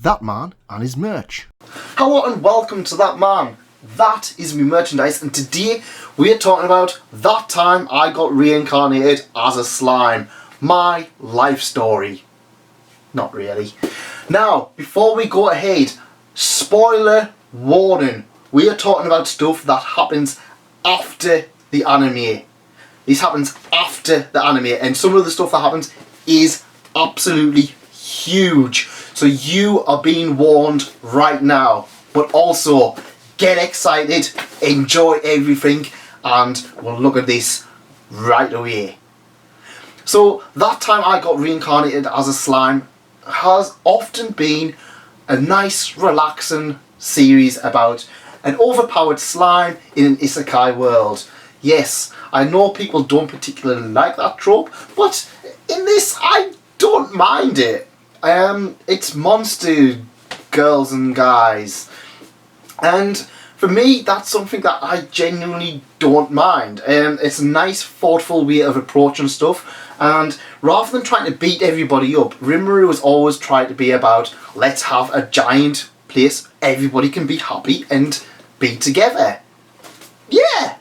That Man and His Merch. Hello and welcome to That Man. That is me merchandise, and today we are talking about that time I got reincarnated as a slime. My life story. Not really. Now, before we go ahead, spoiler warning. We are talking about stuff that happens after the anime. This happens after the anime, and some of the stuff that happens is absolutely huge. So you are being warned right now. But also, get excited, enjoy everything, and we'll look at this right away. So, that time I got reincarnated as a slime has often been a nice, relaxing series about an overpowered slime in an isekai world. Yes, I know people don't particularly like that trope, but in this I don't mind it. It's monster girls and guys. And for me, that's something that I genuinely don't mind. It's a nice, thoughtful way of approaching stuff. And rather than trying to beat everybody up, Rimuru has always tried to be about, let's have a giant place everybody can be happy and be together. Yeah!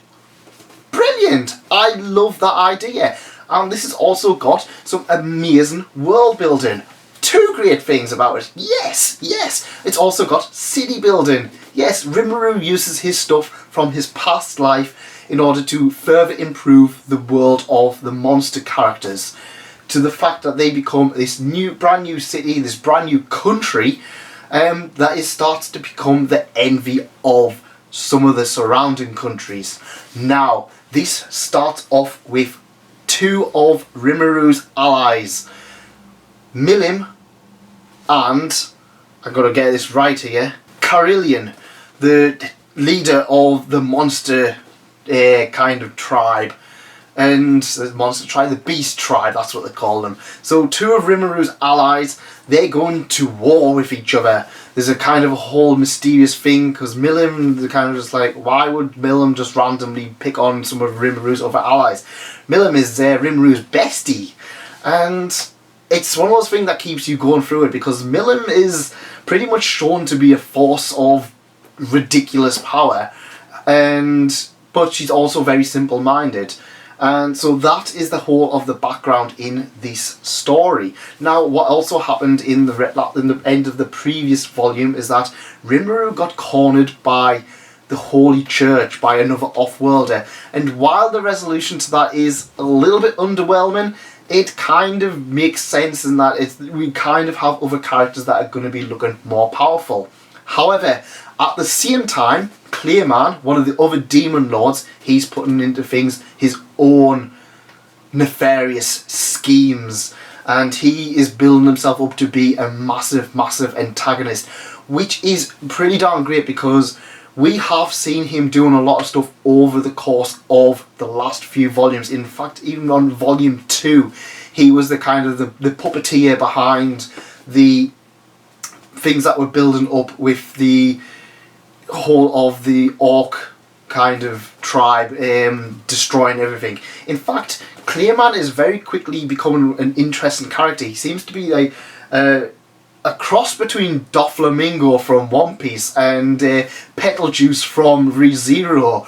Brilliant! I love that idea. And this has also got some amazing world building. Two great things about it. Yes, yes. It's also got city building. Yes, Rimuru uses his stuff from his past life in order to further improve the world of the monster characters, to the fact that they become this brand new city, this brand new country, that starts to become the envy of some of the surrounding countries. Now, this starts off with two of Rimuru's allies, Milim and, I've got to get this right here, Carillion, the leader of the monster kind of tribe. And the monster tribe, the beast tribe, that's what they call them. So two of Rimuru's allies, they're going to war with each other. There's a kind of a whole mysterious thing, because Milim, they're kind of just like, why would Milim just randomly pick on some of Rimuru's other allies? Milim is Rimuru's bestie. And it's one of those things that keeps you going through it, because Milim is pretty much shown to be a force of ridiculous power, but she's also very simple-minded. And so that is the whole of the background in this story. Now, what also happened in the end of the previous volume is that Rimuru got cornered by the Holy Church, by another off-worlder. And while the resolution to that is a little bit underwhelming, it kind of makes sense in that we kind of have other characters that are going to be looking more powerful. However, at the same time, Clayman, one of the other demon lords, he's putting into things his own nefarious schemes, and he is building himself up to be a massive, massive antagonist, which is pretty darn great, because we have seen him doing a lot of stuff over the course of the last few volumes. In fact, even on volume 2, he was the kind of the puppeteer behind the things that were building up with the whole of the orc kind of tribe, destroying everything. In fact, Clayman is very quickly becoming an interesting character. He seems to be like a cross between Doflamingo from One Piece and Petaljuice from ReZero.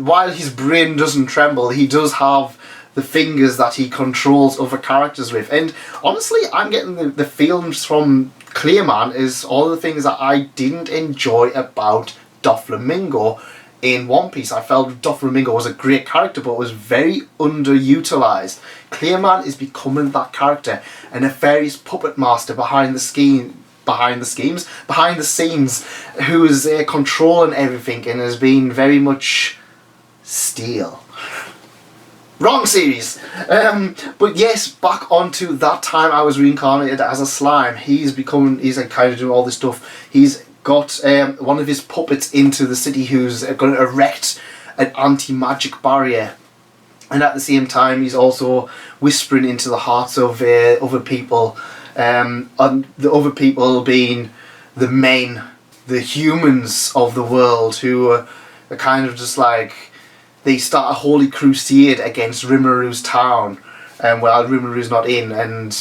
While his brain doesn't tremble, he does have the fingers that he controls other characters with. And honestly, I'm getting the feelings from Clayman is all the things that I didn't enjoy about Doflamingo in One Piece. I felt Doflamingo was a great character, but was very underutilized. Clayman is becoming that character, a nefarious puppet master behind the scenes, who is controlling everything and has been very much steel. Wrong series! But yes, back onto that time I was reincarnated as a slime. He's like kind of doing all this stuff. He's got one of his puppets into the city who's going to erect an anti-magic barrier. And at the same time he's also whispering into the hearts of other people. And the other people being the humans of the world, who are kind of just like, they start a holy crusade against Rimuru's town, while Rimuru's not in. And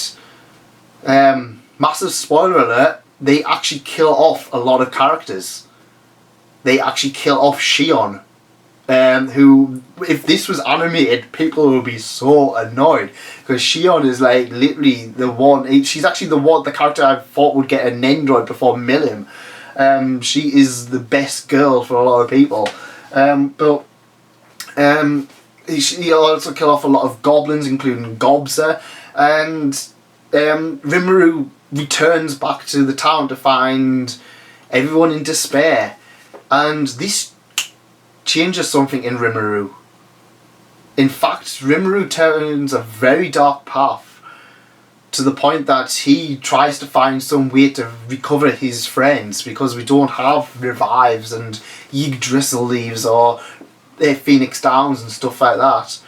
massive spoiler alert, they actually kill off a lot of characters. They actually kill off Shion, who, if this was animated, people would be so annoyed, because Shion is like literally the one. She's actually the character I thought would get an Nendroid before Milim. She is the best girl for a lot of people, but he also kill off a lot of goblins, including Gobza, and Rimuru returns back to the town to find everyone in despair, and this changes something in Rimuru. In fact, Rimuru turns a very dark path, to the point that he tries to find some way to recover his friends, because we don't have revives and Yggdrasil leaves or Phoenix Downs and stuff like that.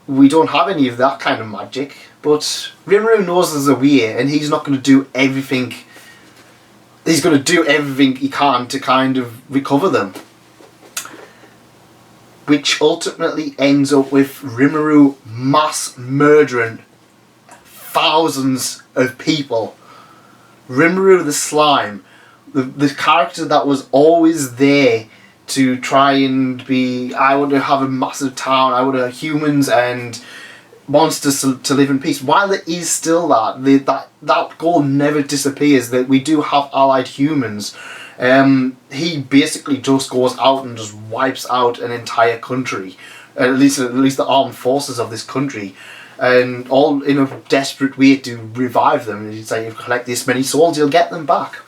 We don't have any of that kind of magic, but Rimuru knows there's a way, and he's not going to do everything. He's going to do everything he can to kind of recover them, which ultimately ends up with Rimuru mass murdering thousands of people. Rimuru the slime, the character that was always there to try and be, I want to have a massive town, I want to have humans and monsters to live in peace. While there is still that goal never disappears, that we do have allied humans. He basically just goes out and just wipes out an entire country, at least the armed forces of this country, and all in a desperate way to revive them. He'd say, if you collect this many souls, you'll get them back.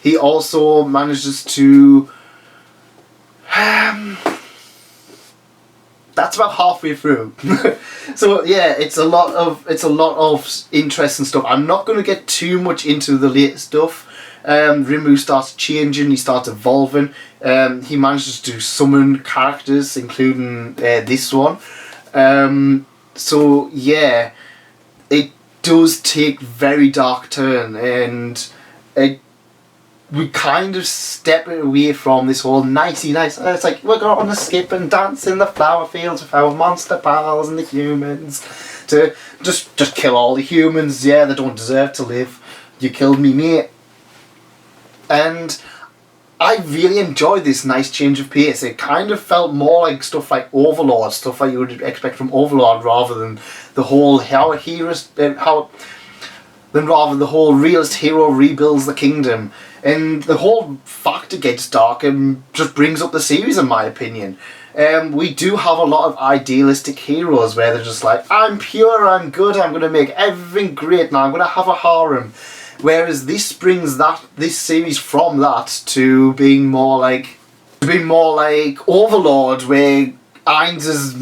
He also manages to that's about halfway through. So yeah, it's a lot of interesting stuff. I'm not going to get too much into the later stuff. Rimuru starts changing, he starts evolving. He manages to summon characters, including this one. So yeah, it does take very dark turn, and we kind of step away from this whole nicey nice. It's like, we're going to skip and dance in the flower fields with our monster pals and the humans, to just kill all the humans. Yeah, they don't deserve to live. You killed me, mate. And I really enjoyed this nice change of pace. It kind of felt more like stuff like Overlord, stuff like you would expect from Overlord, rather than the whole the whole realist hero rebuilds the kingdom. And the whole factor gets dark and just brings up the series, in my opinion. We do have a lot of idealistic heroes where they're just like, I'm pure, I'm good, I'm going to make everything great now, I'm going to have a harem. Whereas this brings this series from that to being more like Overlord, where Ainz is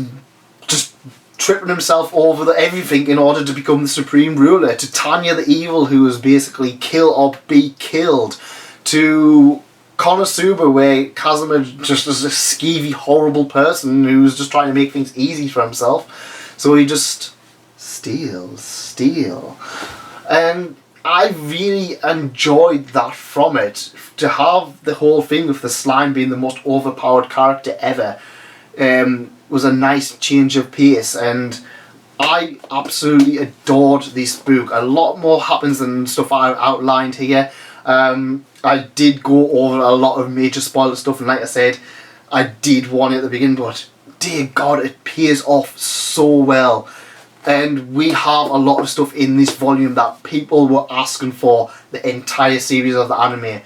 just tripping himself over everything in order to become the supreme ruler, to Tanya the Evil, who is basically kill or be killed, to Konosuba, where Kazuma just is a skeevy, horrible person who's just trying to make things easy for himself. So he just steals. And I really enjoyed that from it. To have the whole thing with the slime being the most overpowered character ever was a nice change of pace, and I absolutely adored this book. A lot more happens than stuff I outlined here. I did go over a lot of major spoiler stuff, and like I said, I did warn it at the beginning, but dear God, it pays off so well. And we have a lot of stuff in this volume that people were asking for the entire series of the anime.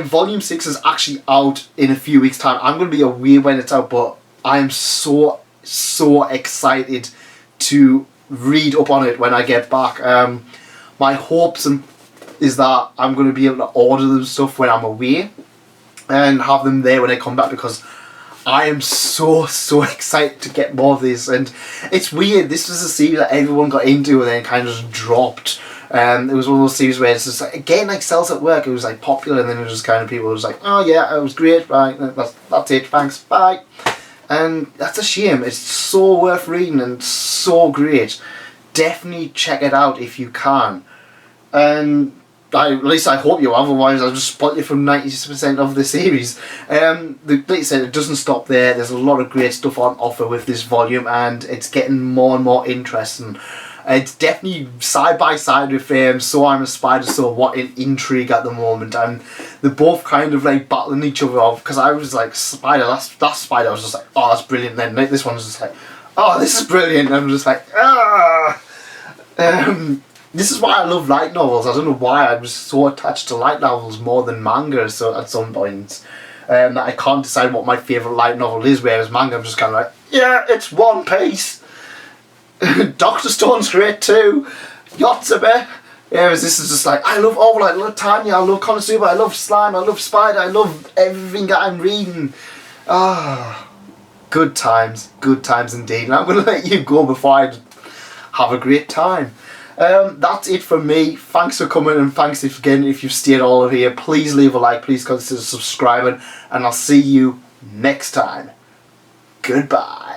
Volume 6 is actually out in a few weeks' time. I'm going to be away when it's out, but I am so excited to read up on it when I get back. My hopes is that I'm going to be able to order them stuff when I'm away and have them there when I come back, because I am so excited to get more of this. And it's weird, this was a series that everyone got into and then kind of just dropped. It was one of those series where it's just like, again, like Cells at Work, it was like popular, and then it was just kind of people were just like, oh yeah, it was great, right, that's it, thanks, bye. And that's a shame. It's so worth reading and so great. Definitely check it out if you can. And at least I hope you, otherwise I'll just spot you from 90% of the series. Like I said, it doesn't stop there. There's a lot of great stuff on offer with this volume, and it's getting more and more interesting. It's definitely side by side with So I'm a Spider, So What in intrigue at the moment, and they're both kind of like battling each other off, because I was like, Spider, that Spider, I was just like, oh, that's brilliant. Then like, this one's just like, oh, this is brilliant. And I'm just like, ah. This is why I love light novels. I don't know why I was so attached to light novels more than manga. So at some points, that I can't decide what my favourite light novel is. Whereas manga, I'm just kind of like, yeah, it's One Piece. Doctor Stone's great too. Yotsuba. Whereas this is just like, I love Overlight, I love Tanya, I love Konosuba, I love Slime, I love Spider, I love everything that I'm reading. Ah, good times indeed. And I'm going to let you go before I have a great time. That's it from me. Thanks for coming, and thanks again if you've stayed all over here. Please leave a like, please consider subscribing, and I'll see you next time. Goodbye.